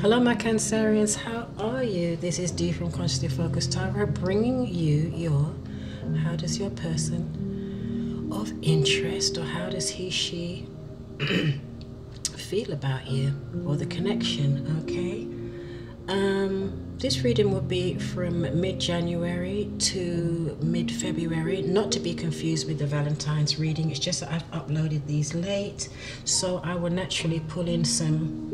Hello my Cancerians, how are you? This is Dee from Consciously Focused Tarot, bringing you your how does your person of interest, or how does he, she feel about you, or the connection, okay? This reading will be from mid-January to mid-February, not to be confused with the Valentine's reading. It's just that I've uploaded these late, so I will naturally pull in some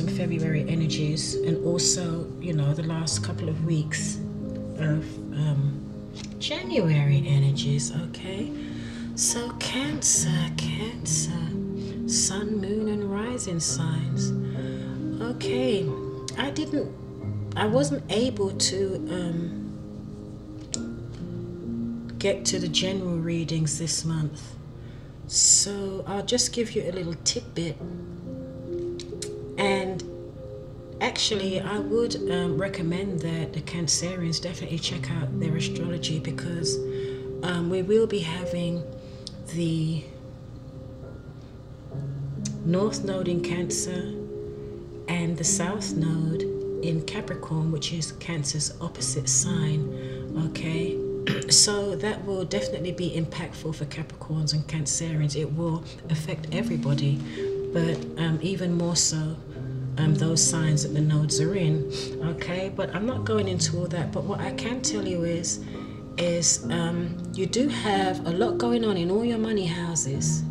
February energies, and also, you know, the last couple of weeks of January energies, okay? So Cancer, Sun, Moon, and Rising signs. Okay, I wasn't able to get to the general readings this month, so I'll just give you a little tidbit. And actually, I would recommend that the Cancerians definitely check out their astrology, because we will be having the North Node in Cancer and the South Node in Capricorn, which is Cancer's opposite sign, okay? So that will definitely be impactful for Capricorns and Cancerians. It will affect everybody, but even more so those signs that the nodes are in, okay? But I'm not going into all that, but what I can tell you is you do have a lot going on in all your money houses,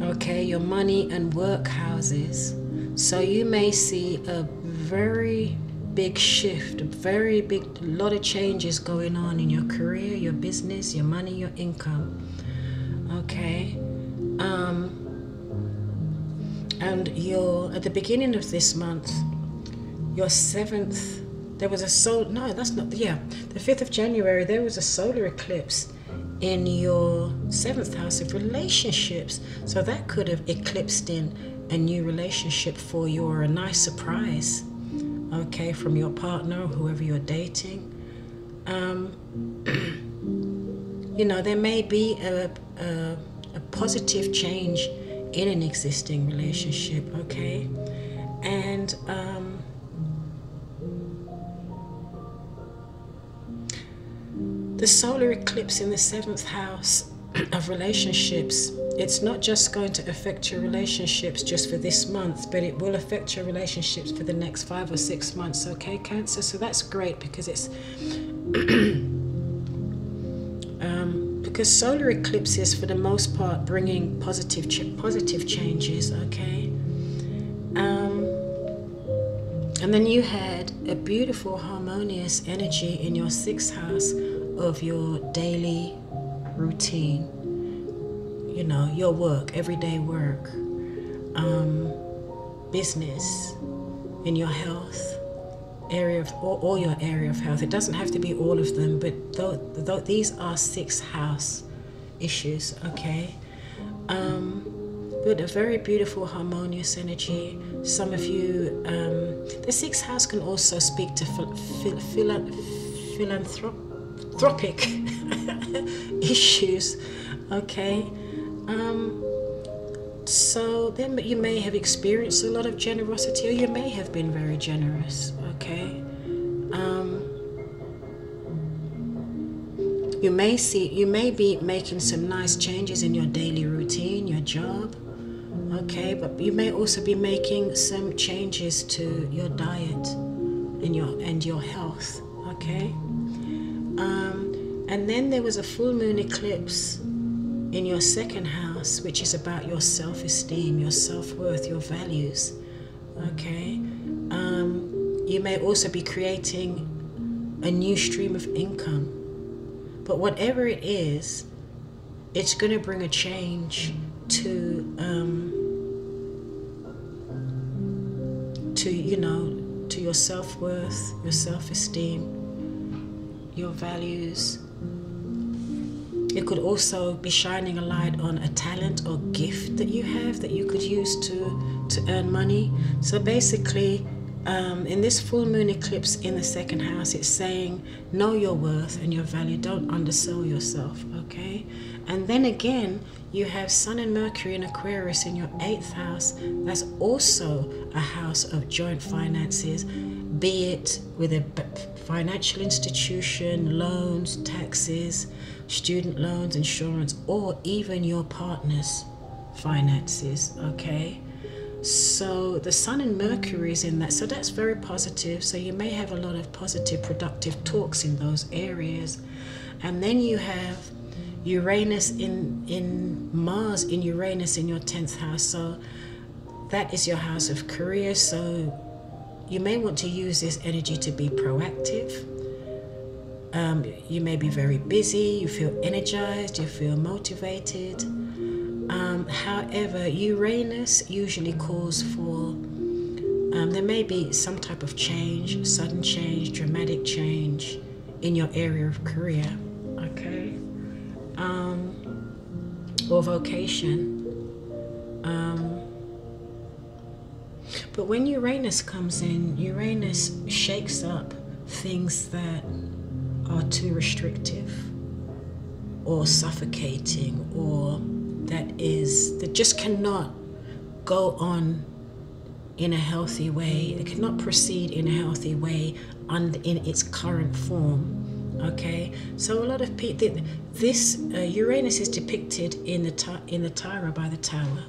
okay? Your money and work houses. So you may see a very big shift, a lot of changes going on in your career, your business, your money, your income, okay? And at the beginning of this month, your 7th, there was a the 5th of January, there was a solar eclipse in your 7th house of relationships. So that could have eclipsed in a new relationship for you, or a nice surprise, okay, from your partner or whoever you're dating. You know, there may be a positive change in an existing relationship, okay? And the solar eclipse in the 7th house of relationships, it's not just going to affect your relationships just for this month, but it will affect your relationships for the next 5 or 6 months, okay, Cancer? So that's great, because it's because solar eclipses, for the most part, bringing positive changes, okay? And then you had a beautiful harmonious energy in your 6th house of your daily routine, you know, your work, everyday work, business, in your health area of, or your area of health. It doesn't have to be all of them, but these are 6th house issues, okay? But a very beautiful harmonious energy. Some of you, the 6th house can also speak to philanthropic issues, okay? So then you may have experienced a lot of generosity, or you may have been very generous, okay? You may be making some nice changes in your daily routine, your job, okay? But you may also be making some changes to your diet and your health, okay? And then there was a full moon eclipse in your 2nd house, which is about your self-esteem, your self-worth, your values, okay? You may also be creating a new stream of income. But whatever it is, it's going to bring a change to you know, to your self-worth, your self-esteem, your values. It could also be shining a light on a talent or gift that you have that you could use to earn money. So basically, in this full moon eclipse in the 2nd house, it's saying know your worth and your value. Don't undersell yourself, okay? And then again, you have Sun and Mercury in Aquarius in your 8th house. That's also a house of joint finances, be it with a financial institution, loans, taxes, student loans, insurance, or even your partner's finances, okay? So the Sun and Mercury is in that, so that's very positive. So you may have a lot of positive, productive talks in those areas. And then you have Uranus in Mars in Uranus in your 10th house. So that is your house of career. So you may want to use this energy to be proactive. You may be very busy, you feel energized, you feel motivated. However, Uranus usually calls for, there may be some type of change, sudden change, dramatic change in your area of career, okay? Or vocation. But when Uranus comes in, Uranus shakes up things that are too restrictive or suffocating, or that just cannot go on in a healthy way. It cannot proceed in a healthy way in its current form. Okay, so a lot of people, this Uranus is depicted in the Tarot by the Tower,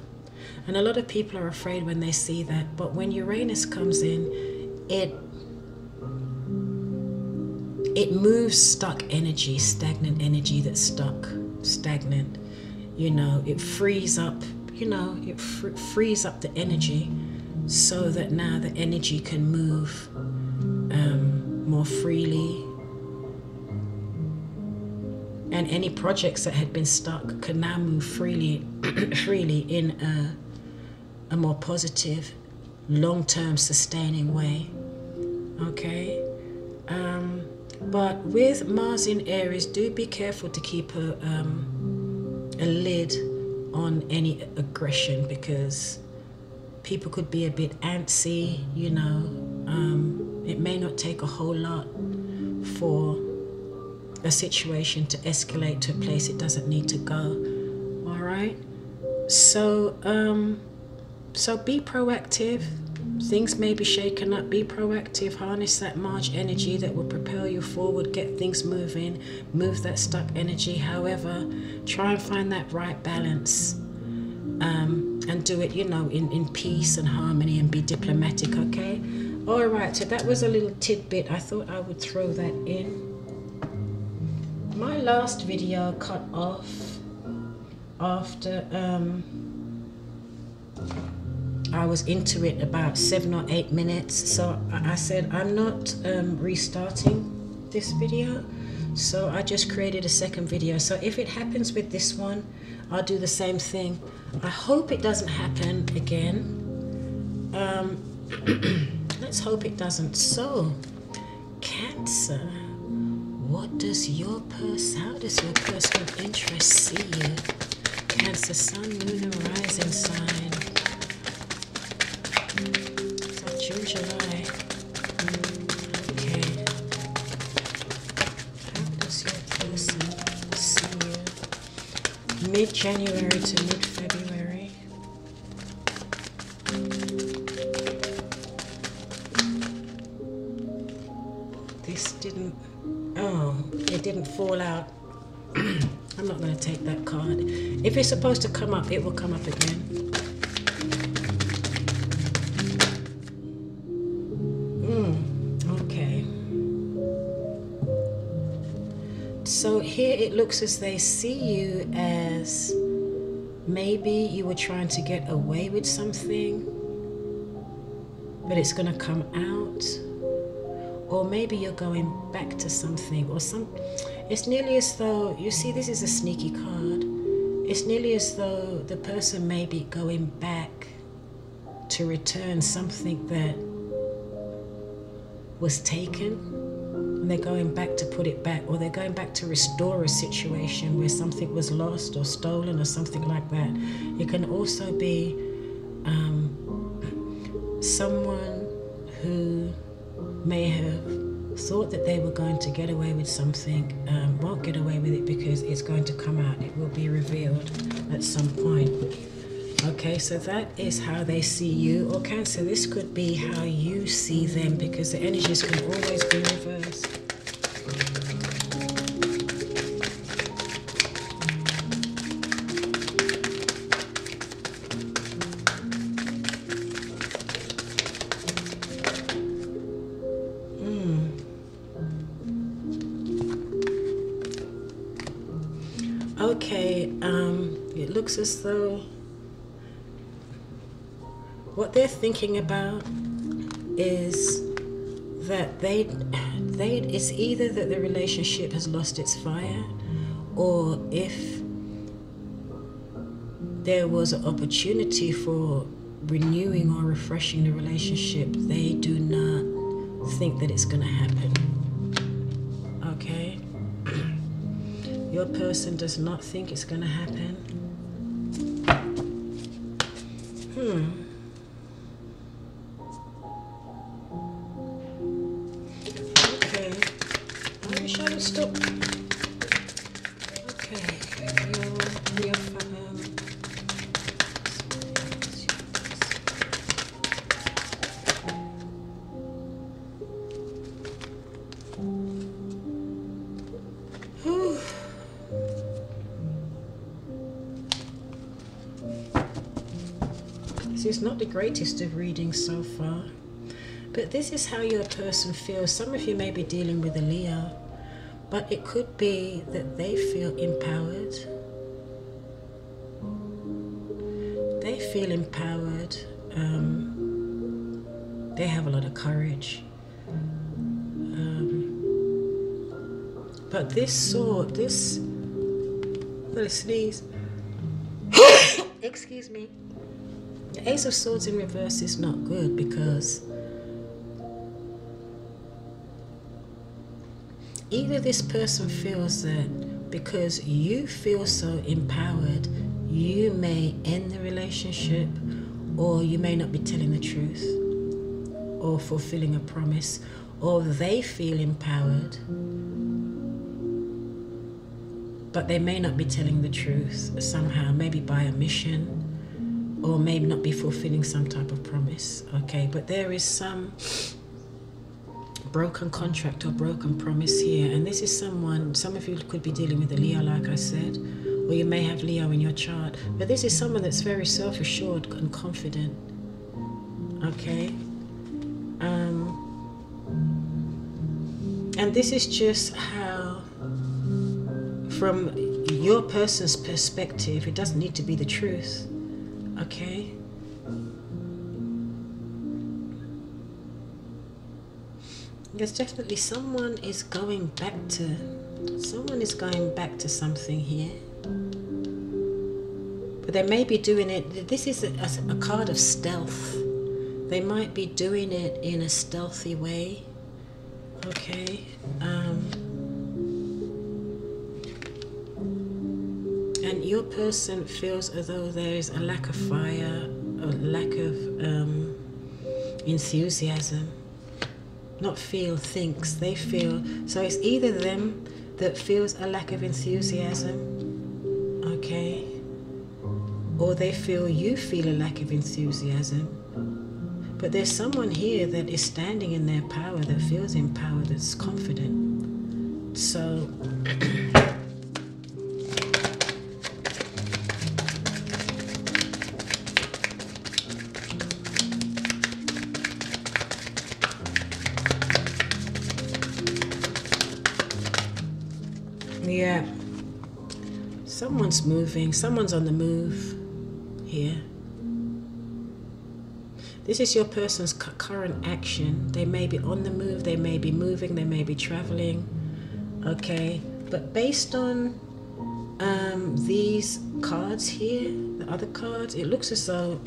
and a lot of people are afraid when they see that. But when Uranus comes in, it moves stuck energy, stagnant energy that's stuck, stagnant. You know, it frees up. You know, it frees up the energy, so that now the energy can move more freely. And any projects that had been stuck can now move freely in a more positive, long-term sustaining way. Okay? But with Mars in Aries, do be careful to keep a lid on any aggression, because people could be a bit antsy, you know. It may not take a whole lot for a situation to escalate to a place it doesn't need to go. All right, so be proactive. Things may be shaken up. Be proactive. Harness that March energy that will propel you forward, get things moving, move that stuck energy. However, try and find that right balance, and do it, you know, in peace and harmony, and be diplomatic. Okay. All right, so that was a little tidbit. I thought I would throw that in. My last video cut off after I was into it about 7 or 8 minutes. So I said I'm not restarting this video, so I just created a second video. So if it happens with this one, I'll do the same thing. I hope it doesn't happen again. Let's hope it doesn't. So Cancer, how does your personal interest see you? Cancer, Sun, Moon, and Rising sign. So June, July. Okay. How does your person see you? Mid-January to mid-February. This didn't... Oh, it didn't fall out. I'm not going to take that card. If it's supposed to come up, it will come up again. Okay. So here it looks as they see you as maybe you were trying to get away with something, but it's going to come out. Or maybe you're going back to something, or it's nearly as though, you see, this is a sneaky card. It's nearly as though the person may be going back to return something that was taken, and they're going back to put it back, or they're going back to restore a situation where something was lost or stolen or something like that. It can also be someone who may have thought that they were going to get away with something, won't get away with it because it's going to come out. It will be revealed at some point. Okay, so that is how they see you. Or Cancer, this could be how you see them, because the energies can always be reversed. Okay, it looks as though what they're thinking about is that it's either that the relationship has lost its fire, or if there was an opportunity for renewing or refreshing the relationship, they do not think that it's going to happen. Okay? Your person does not think it's going to happen. Okay. I wish I would stop. Okay. This is not the greatest of readings so far, but this is how your person feels. Some of you may be dealing with a Leo, but it could be that they feel empowered. They feel empowered. They have a lot of courage. But this sword, sneeze. Excuse me. The Ace of Swords in reverse is not good, because either this person feels that because you feel so empowered, you may end the relationship, or you may not be telling the truth or fulfilling a promise, or they feel empowered but they may not be telling the truth somehow, maybe by omission, or maybe not be fulfilling some type of promise. Okay, but there is some broken contract or broken promise here, and this is someone, some of you could be dealing with a Leo, like I said, or you may have Leo in your chart, but this is someone that's very self-assured and confident. Okay, and this is just how, from your person's perspective, it doesn't need to be the truth. Okay, there's definitely someone is going back to something here, but they may be doing it, this is a card of stealth. They might be doing it in a stealthy way. Okay, and your person feels as though there is a lack of fire, a lack of enthusiasm. Not feel, thinks, they feel. So it's either them that feels a lack of enthusiasm, okay, or they feel you feel a lack of enthusiasm. But there's someone here that is standing in their power, that feels empowered, that's confident. So yeah, someone's moving, someone's on the move here. This is your person's current action. They may be on the move, they may be moving, they may be traveling. Okay, but based on these cards here, the other cards, it looks as though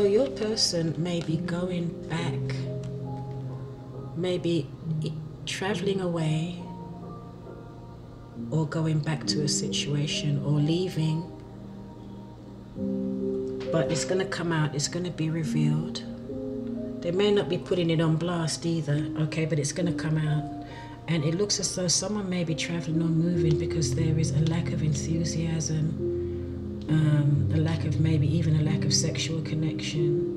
your person may be going back, maybe traveling away, or going back to a situation, or leaving but it's going to come out, it's going to be revealed. They may not be putting it on blast either, okay, but it's going to come out. And it looks as though someone may be traveling or moving because there is a lack of enthusiasm, a lack of, maybe even a lack of sexual connection.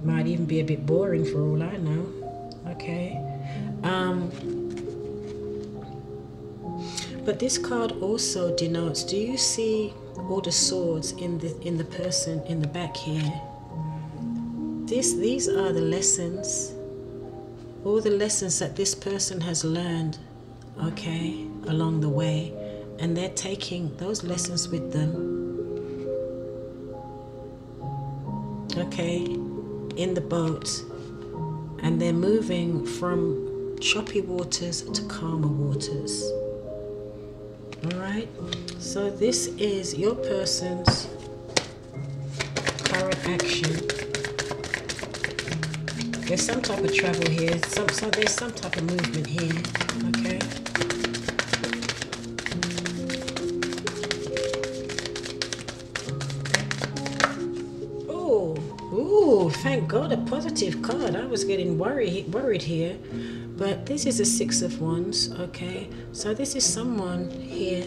Might even be a bit boring for all I know, okay. But this card also denotes, do you see all the swords in the person in the back here? These are the lessons, all the lessons that this person has learned, okay, along the way, and they're taking those lessons with them, okay, in the boat, and they're moving from choppy waters to calmer waters. All right, so this is your person's current action. There's some type of travel here, there's some type of movement here, okay? Oh, thank God, a positive card. I was getting worried here. But this is a Six of Wands, okay? So this is someone here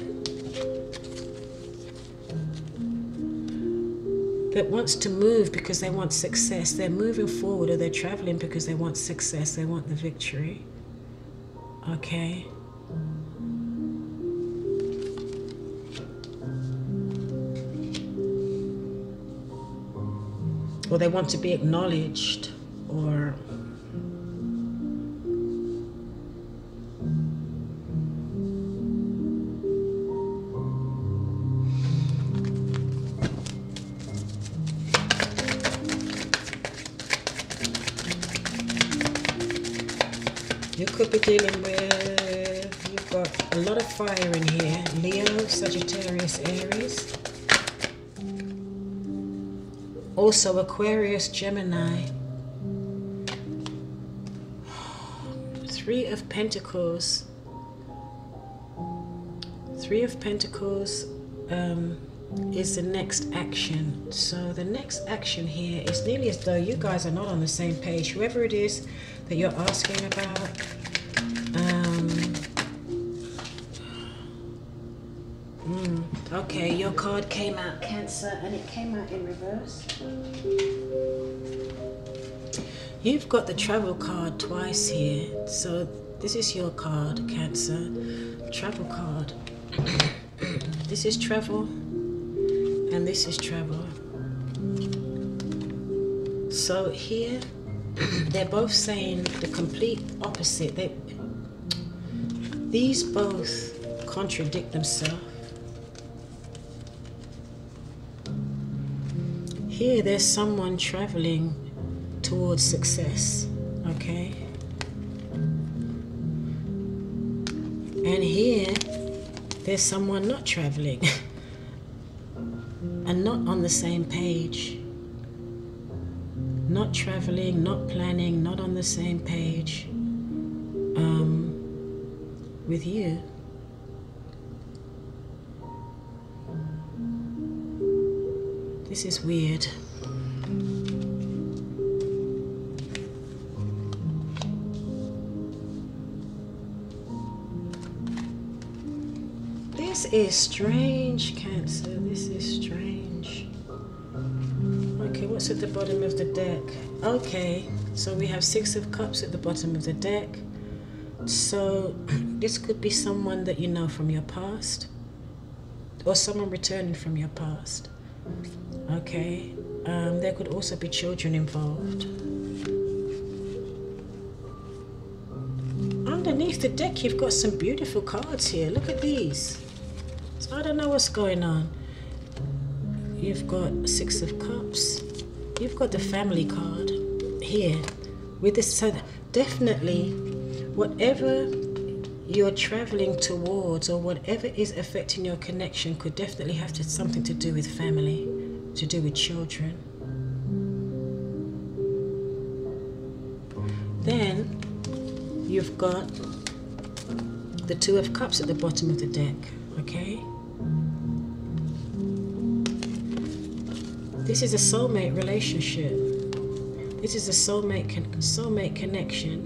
that wants to move because they want success. They're moving forward, or they're traveling because they want success. They want the victory, okay? Or they want to be acknowledged, or you could be dealing with, you've got a lot of fire in here. Leo, Sagittarius, Aries. Also Aquarius, Gemini. Three of Pentacles. Three of Pentacles is the next action. So the next action here is nearly as though you guys are not on the same page. Whoever it is that you're asking about. Okay, your card came out Cancer, and it came out in reverse. You've got the travel card twice here. So this is your card, Cancer. Travel card. This is travel, and this is travel. So here, they're both saying the complete opposite. These both contradict themselves. Here, there's someone traveling towards success, okay? And here, there's someone not traveling and not on the same page. Not traveling, not planning, not on the same page with you. This is weird. This is strange, Cancer. This is strange. Okay, what's at the bottom of the deck? Okay, so we have Six of Cups at the bottom of the deck. So this could be someone that you know from your past, or someone returning from your past. Okay, there could also be children involved. Underneath the deck, you've got some beautiful cards here. Look at these. So I don't know what's going on. You've got Six of Cups. You've got the Family card here with this. So definitely, whatever you're traveling towards, or whatever is affecting your connection, could definitely have something to do with family, to do with children. Then you've got the Two of Cups at the bottom of the deck, okay? This is a soulmate relationship. This is a soulmate connection,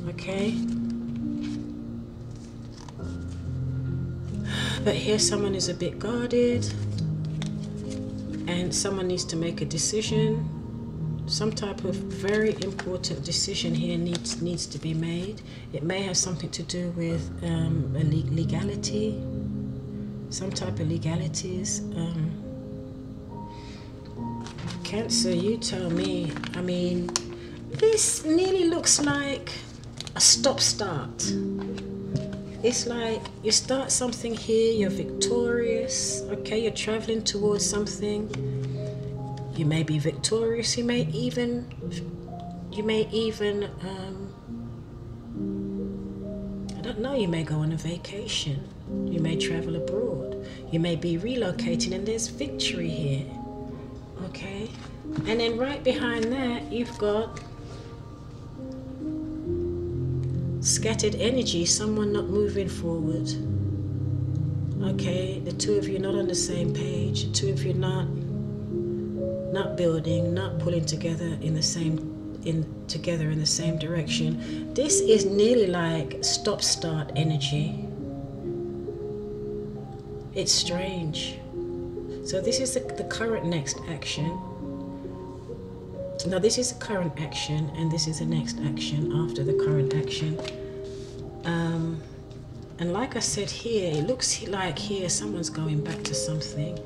okay? But here someone is a bit guarded, and someone needs to make a decision. Some type of very important decision here needs to be made. It may have something to do with a legality, some type of legalities. Cancer, you tell me. I mean, this nearly looks like a stop-start. It's like you start something here, you're victorious, okay, you're traveling towards something. You may be victorious, you may even I don't know, you may go on a vacation, you may travel abroad, you may be relocating, and there's victory here, okay? And then right behind that, you've got scattered energy, someone not moving forward, okay? The two of you not on the same page, the two of you not building, not pulling together in the same direction. This is nearly like stop-start energy. It's strange. So this is the current next action. Now this is the current action, and this is the next action after the current action. And like I said here, it looks like here someone's going back to something.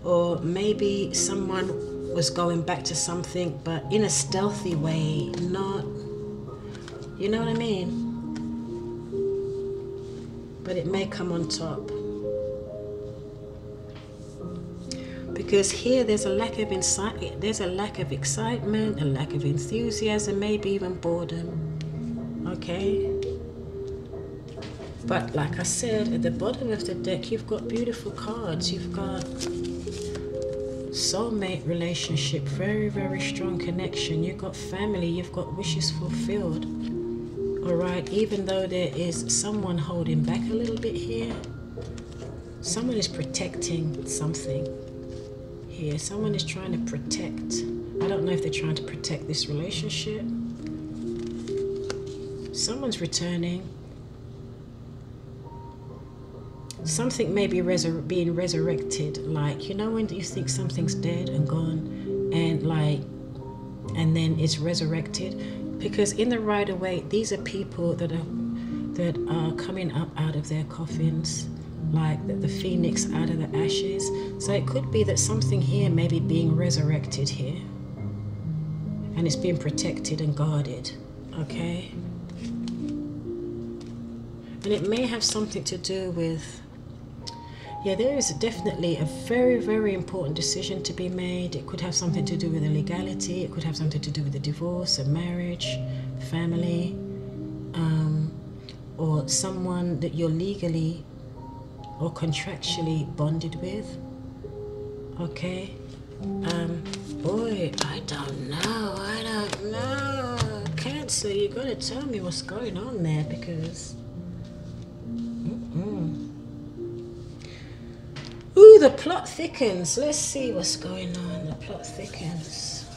Or maybe someone was going back to something, but in a stealthy way, not, you know what I mean? But it may come on top. Because here there's a lack of excitement, a lack of enthusiasm, maybe even boredom. Okay? But like I said, at the bottom of the deck, you've got beautiful cards. You've got soulmate relationship, very, very strong connection. You've got family, you've got wishes fulfilled. All right, even though there is someone holding back a little bit here, someone is protecting something here. Someone is trying to protect. I don't know if they're trying to protect this relationship. Someone's returning. Something may be being resurrected, like, you know when you think something's dead and gone, and then it's resurrected? Because in the Rider-Waite, these are people that are coming up out of their coffins, like the phoenix out of the ashes. So it could be that something here may be being resurrected here, and it's being protected and guarded, okay? And it may have something to do with, yeah, there is definitely a very, very important decision to be made. It could have something to do with the legality. It could have something to do with the divorce, a marriage, family, or someone that you're legally or contractually bonded with. Okay? Boy, I don't know. Cancer, you gotta tell me what's going on there, because ooh, the plot thickens. Let's see what's going on. The plot thickens.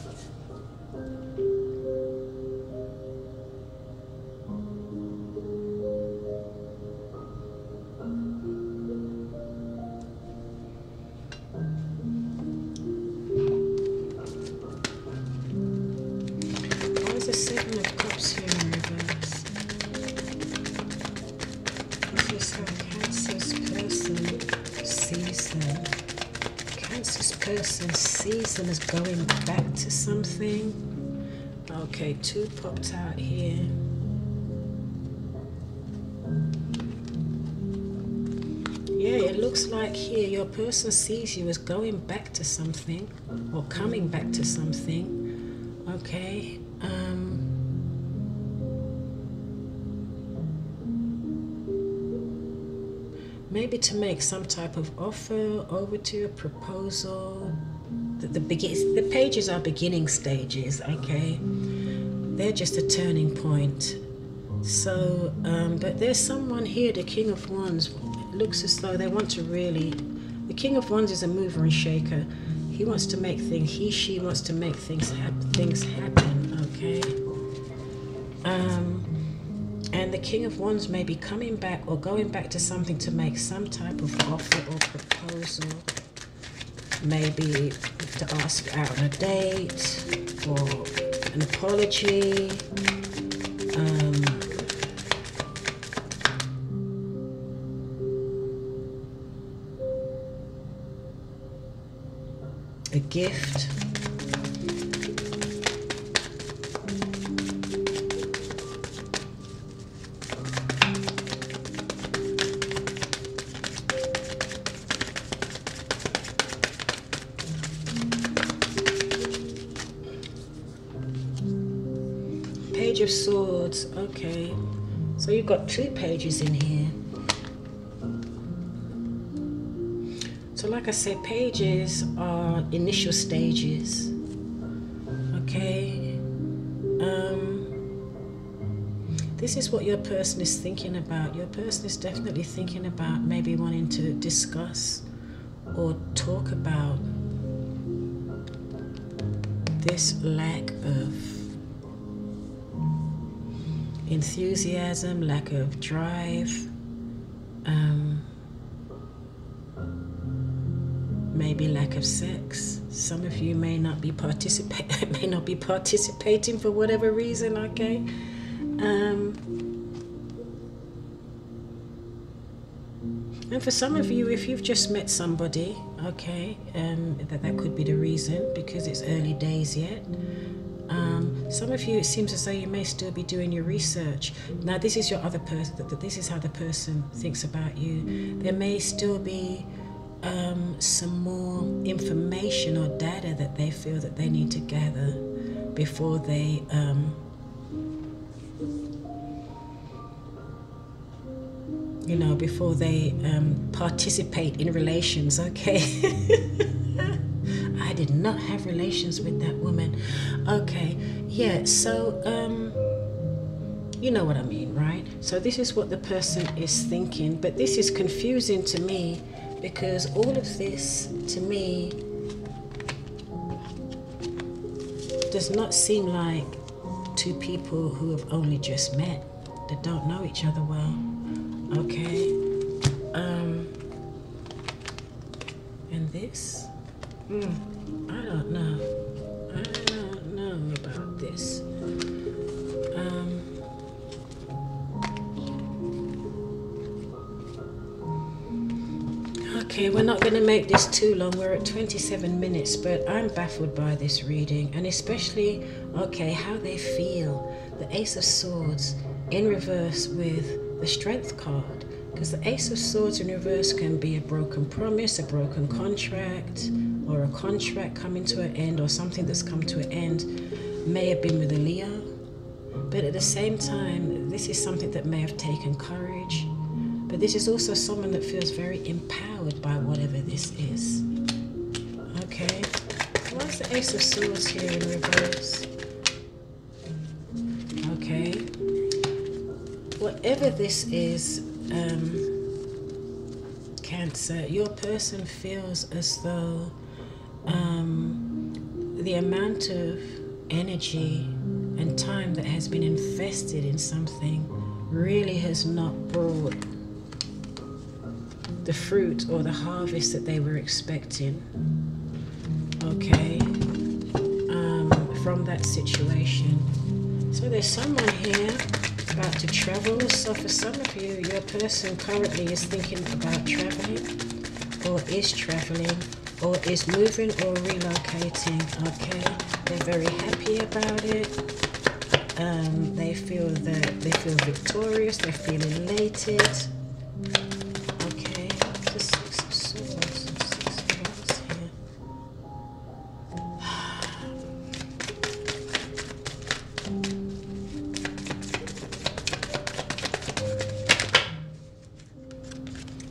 Why is the Seven of Cups here in reverse? This is how Cancer's person sees them. Cancer's person sees them as going back to something. Okay, two popped out here. Yeah, it looks like here your person sees you as going back to something or coming back to something. Okay. Maybe to make some type of offer, over to a proposal. The pages are beginning stages, okay? They're just a turning point. So, but there's someone here, the King of Wands. It looks as though they want to really... The King of Wands is a mover and shaker. He wants to make things... She wants to make things happen, okay? And the King of Wands may be coming back or going back to something to make some type of offer or proposal. Maybe to ask out on a date or an apology. A gift. Page of Swords. Okay, so you've got 2 pages in here. So like I said, pages are initial stages, okay? This is what your person is thinking about. Your person is definitely thinking about maybe wanting to discuss or talk about this lack of enthusiasm, lack of drive, maybe lack of sex. Some of you may not be participating for whatever reason, okay? And for some of you, if you've just met somebody, okay, that could be the reason, because it's early days yet. Some of you, it seems as though you may still be doing your research. Now, this is your other person, this is how the person thinks about you. There may still be some more information or data that they feel that they need to gather before they participate in relations, okay? I did not have relations with that woman. Okay, yeah, so you know what I mean, right? So this is what the person is thinking, but this is confusing to me, because all of this, to me, does not seem like 2 people who have only just met, that don't know each other well, okay? And this, I don't know about this. Okay, we're not going to make this too long. We're at 27 minutes, but I'm baffled by this reading, and especially, okay, how they feel. The Ace of Swords in reverse with the Strength card, because the Ace of Swords in reverse can be a broken promise, a broken contract, or a contract coming to an end, or something that's come to an end. May have been with a Leo, but at the same time, this is something that may have taken courage. But this is also someone that feels very empowered by whatever this is. Okay. Why is the Ace of Swords here in reverse? Okay. Whatever this is, Cancer, your person feels as though the amount of energy and time that has been invested in something really has not brought the fruit or the harvest that they were expecting, okay, from that situation. So there's someone here about to travel. So for some of you, your person currently is thinking about traveling, or is traveling, or is moving or relocating, okay? They're very happy about it. They feel victorious, they feel elated.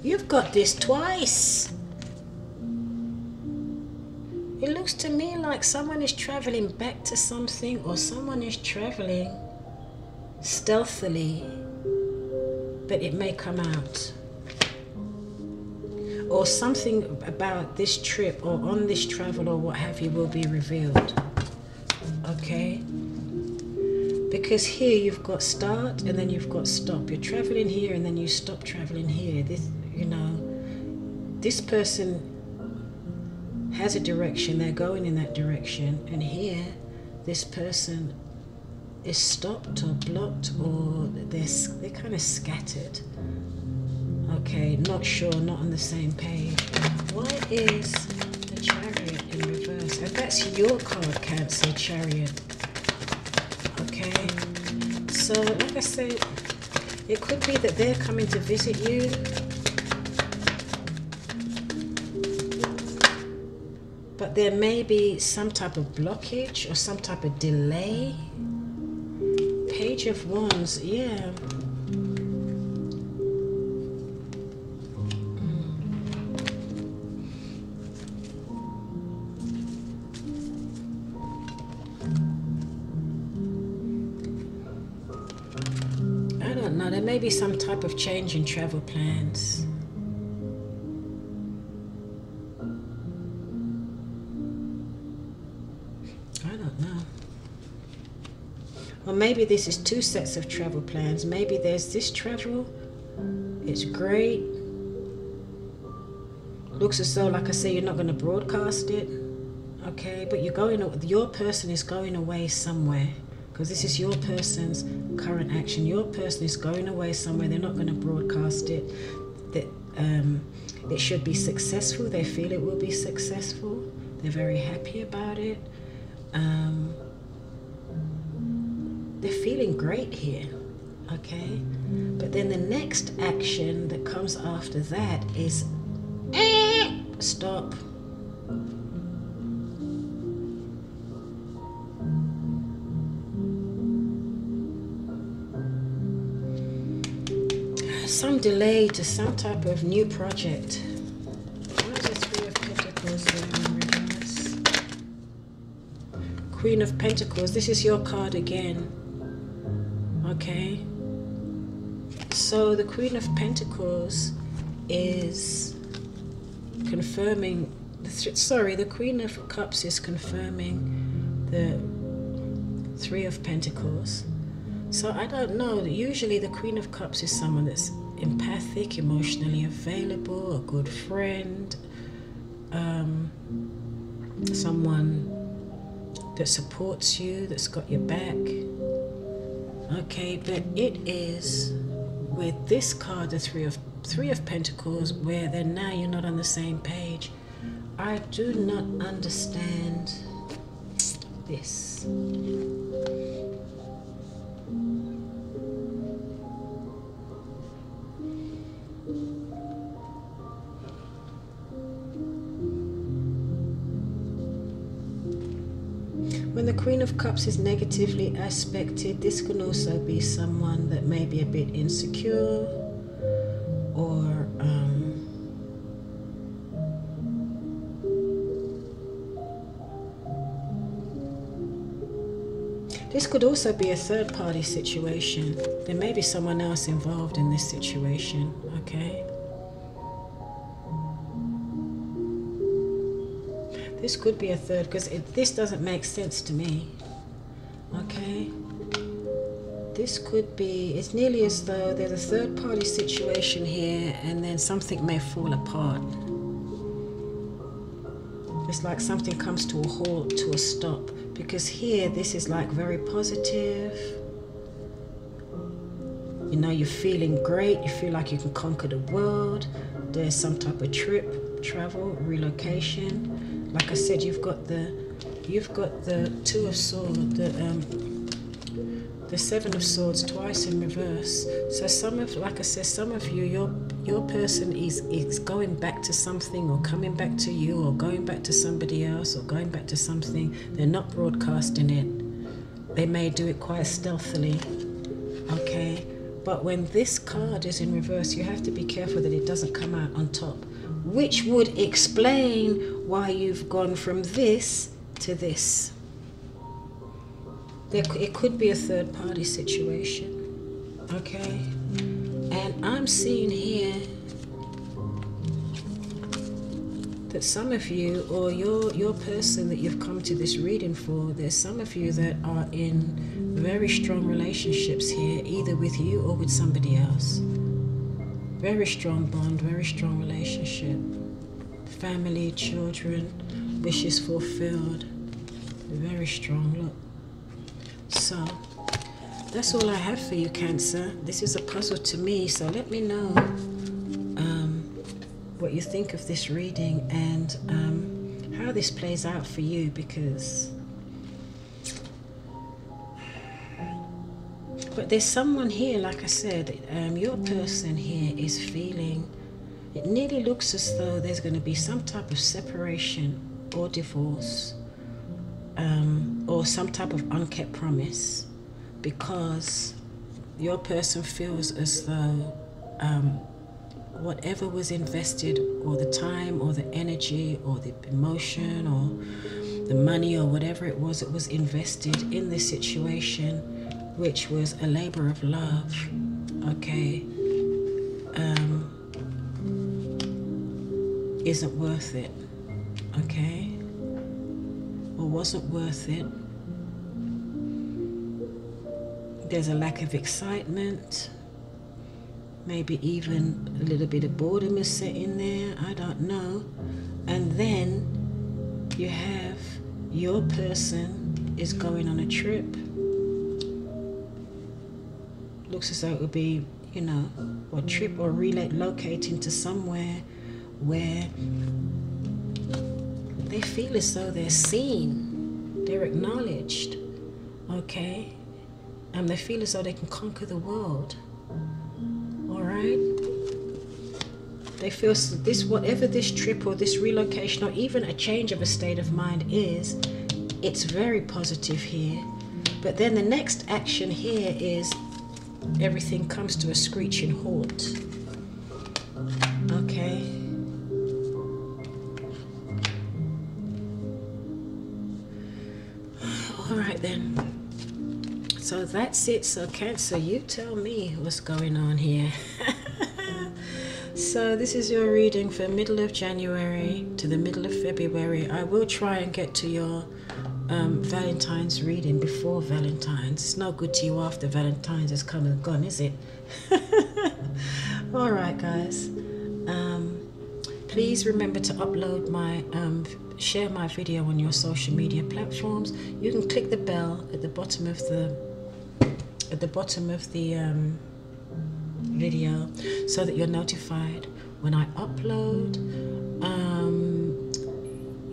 You've got this twice. It looks to me like someone is traveling back to something, or someone is traveling stealthily, but it may come out. Or something about this trip or on this travel or what have you will be revealed. Okay? Because here you've got start and then you've got stop. You're traveling here and then you stop traveling here. This, you know, this person has a direction, they're going in that direction, and here this person is stopped or blocked, or they're kind of scattered. Okay, not sure, not on the same page. Why is the Chariot in reverse? And that's your card, Cancer, Chariot. Okay, so like I said, it could be that they're coming to visit you. But there may be some type of blockage or some type of delay. Page of Wands, yeah. I don't know, there may be some type of change in travel plans. Or maybe this is two sets of travel plans. Maybe there's this travel, it's great. Looks as though, like I say, you're not going to broadcast it. Okay, but you're going, your person is going away somewhere. Because this is your person's current action. Your person is going away somewhere. They're not going to broadcast it. That it should be successful. They feel it will be successful. They're very happy about it. They're feeling great here, okay? But then the next action that comes after that is stop. Some delay to some type of new project. Why is the Three of Pentacles here in reverse? Queen of Pentacles, this is your card again. Okay, so the Queen of Pentacles is confirming, the Queen of Cups is confirming the Three of Pentacles. So I don't know, usually the Queen of Cups is someone that's empathic, emotionally available, a good friend, someone that supports you, that's got your back. Okay, but it is with this card, the Three of Pentacles, where then now you're not on the same page. I do not understand this. When the Queen of Cups is negatively aspected, this can also be someone that may be a bit insecure, or this could also be a third-party situation. There may be someone else involved in this situation, okay? This could be a third, because this doesn't make sense to me, okay? This could be, it's nearly as though there's a third-party situation here and then something may fall apart. It's like something comes to a halt, to a stop, because here this is like very positive. You know, you're feeling great, you feel like you can conquer the world. There's some type of trip, travel, relocation. Like I said, you've got the Two of Swords, the Seven of Swords twice in reverse. So like I said, some of you, your person is going back to something, or coming back to you, or going back to somebody else, or going back to something. They're not broadcasting it. They may do it quite stealthily, okay? But when this card is in reverse, you have to be careful that it doesn't come out on top, which would explain why you've gone from this to this. it could be a third party situation. Okay, and I'm seeing here that some of you, or your person that you've come to this reading for, there's some of you that are in very strong relationships here, either with you or with somebody else. Very strong bond, very strong relationship. Family, children, wishes fulfilled. Very strong, look. So, that's all I have for you, Cancer. This is a puzzle to me, so let me know what you think of this reading and how this plays out for you, because but there's someone here, like I said, your person here is feeling, it nearly looks as though there's going to be some type of separation or divorce, or some type of unkept promise, because your person feels as though whatever was invested, or the time or the energy or the emotion or the money or whatever it was invested in this situation, which was a labor of love, okay, isn't worth it, okay, or wasn't worth it. There's a lack of excitement, maybe even a little bit of boredom is set in there, I don't know. And then you have your person is going on a trip. Looks as though it would be, you know, a trip or relocating to somewhere where they feel as though they're seen, they're acknowledged, okay, and they feel as though they can conquer the world. All right, they feel this, whatever this trip or this relocation or even a change of a state of mind is, it's very positive here. But then the next action here is everything comes to a screeching halt. Okay. All right then. So that's it. So Cancer, you tell me what's going on here. So this is your reading for middle of January to the middle of February. I will try and get to your Valentine's reading before Valentine's. It's no good to you after Valentine's has come and gone, is it? All right, guys. Please remember to upload my share my video on your social media platforms. You can click the bell at the bottom of the video so that you're notified when I upload.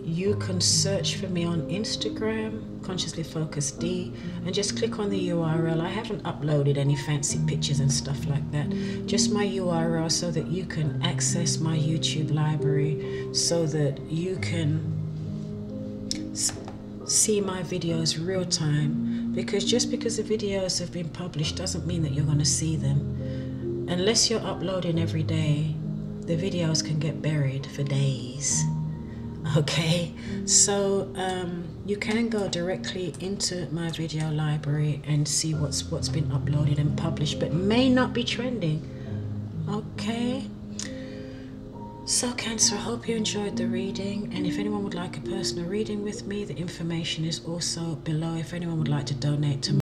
You can search for me on Instagram, Consciously Focused D, and just click on the URL. I haven't uploaded any fancy pictures and stuff like that, just my URL, so that you can access my YouTube library, so that you can see my videos real time, because just because the videos have been published doesn't mean that you're going to see them. Unless you're uploading every day, the videos can get buried for days. Okay, so you can go directly into my video library and see what's been uploaded and published, but may not be trending. Okay, so Cancer, I hope you enjoyed the reading, and if anyone would like a personal reading with me, the information is also below if anyone would like to donate to